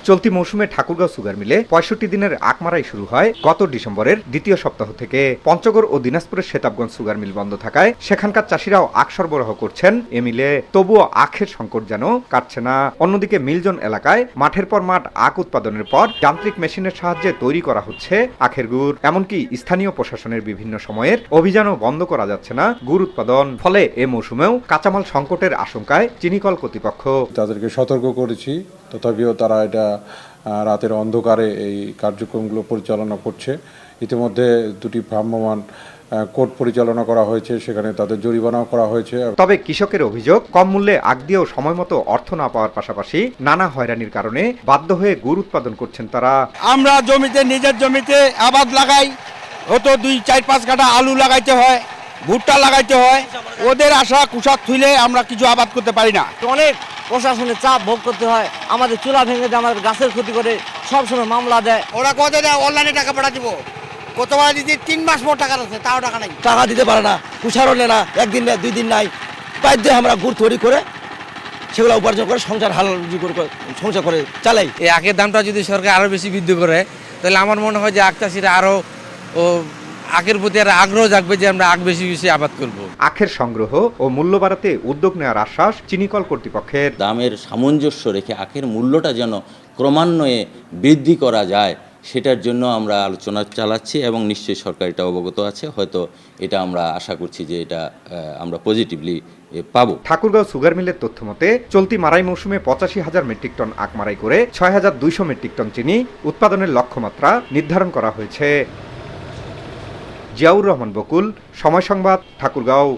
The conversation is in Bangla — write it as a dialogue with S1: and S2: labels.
S1: চলতি মৌসুমে ঠাকুরগাঁও সুগার মিলে ৬৫ দিনের আখ মারাই শুরু হয় গত ডিসেম্বরের দ্বিতীয় সপ্তাহ থেকে। পঞ্চগড় ও দিনাজপুরের সেতাবগঞ্জ সুগার মিল বন্ধ থাকায় সেখানকার চাষিরাও আখ সরবরাহ করছেন এ মিলে, তবুও আখের সংকট যেন কাটছে না। অন্যদিকে মিলজন এলাকায় মাঠের পর মাঠ আখ উৎপাদনের পর যান্ত্রিক মেশিনের সাহায্যে তৈরি করা হচ্ছে আখের গুড়। এমনকি স্থানীয় প্রশাসনের বিভিন্ন সময়ের অভিযানও বন্ধ করা যাচ্ছে না গুড় উৎপাদন। ফলে এ মৌসুমেও কাঁচামাল সংকটের আশঙ্কায় চিনিকল কর্তৃপক্ষ।
S2: তাদেরকে সতর্ক করেছি, তথাপিও তারা এটা রাতের অন্ধকারে এই কার্যক্রমগুলো পরিচালনা করছে। ইতিমধ্যে দুটি ভ্রাম্যমাণ কোর্ট পরিচালনা করা হয়েছে, সেখানে তাদের জরিমানাও করা হয়েছে।
S1: তবে কৃষকের অভিযোগ, কম মূল্যে আখ দিয়েও সময় মতো অর্থ না পাওয়ার পাশাপাশি নানা হয়রানির কারণে বাধ্য হয়ে গুড় উৎপাদন করছেন তারা।
S3: আমরা জমিতে নিজের জমিতে আবাদ লাগাই, হয়তো 2-4-5 কাঠা আলু লাগাইতে হয়, ভুট্টা লাগাইতে হয়। ওদের আশা কুষার থুইলে আমরা কিছু আবাদ করতে পারি না।
S4: অনেক প্রশাসনের চাপ ভোগ করতে হয়, আমাদের চুলা ভেঙে দেয়, আমাদের গাছের ক্ষতি করে, সবসময় মামলা দেয়।
S3: ওরা কত দেয়, অনলাইনে টাকা পাঠা দিব, কতবার দিদি 3 মাস পর টাকা আছে, তাও টাকা নাই।
S5: টাকা দিতে পারে না, কুষারও নেয় না, একদিন নেয় 2 দিন নাই। বাধ্য আমরা গুড় তৈরি করে সেগুলো উপার্জন করে সংসার সংসার করে চালাই।
S6: এই আখের দামটা যদি সরকার আরো বেশি বৃদ্ধি করে, তাহলে আমার মনে হয় যে আখ চাষিরা আরো আখের প্রতি আর আগ্রহ জাগবে যে আমরা আখ বেশি বেশি আবাদ করব।
S1: আখের সংগ্রহ ও মূল্য বাড়াতে উদ্যোগ নেওয়ার আশ্বাস চিনিকল কর্তৃপক্ষের।
S7: দামের সামঞ্জস্য রেখে আখের মূল্যটা যেন ক্রমান্বয়ে বৃদ্ধি করা যায়, সেটার জন্য আমরা আলোচনা চালাচ্ছি এবং নিশ্চয়ই সরকার এটা অবগত আছে। হয়তো এটা আমরা আশা করছি যে এটা আমরা পজিটিভলি পাবো।
S1: ঠাকুরগাঁও সুগার মিলের তথ্য মতে চলতি মারাই মৌসুমে 85,000 মেট্রিক টন আখ মারাই করে 6,200 মেট্রিক টন চিনি উৎপাদনের লক্ষ্যমাত্রা নির্ধারণ করা হয়েছে। জিয়াউর রহমান বকুল, সময় সংবাদ, ঠাকুরগাঁও।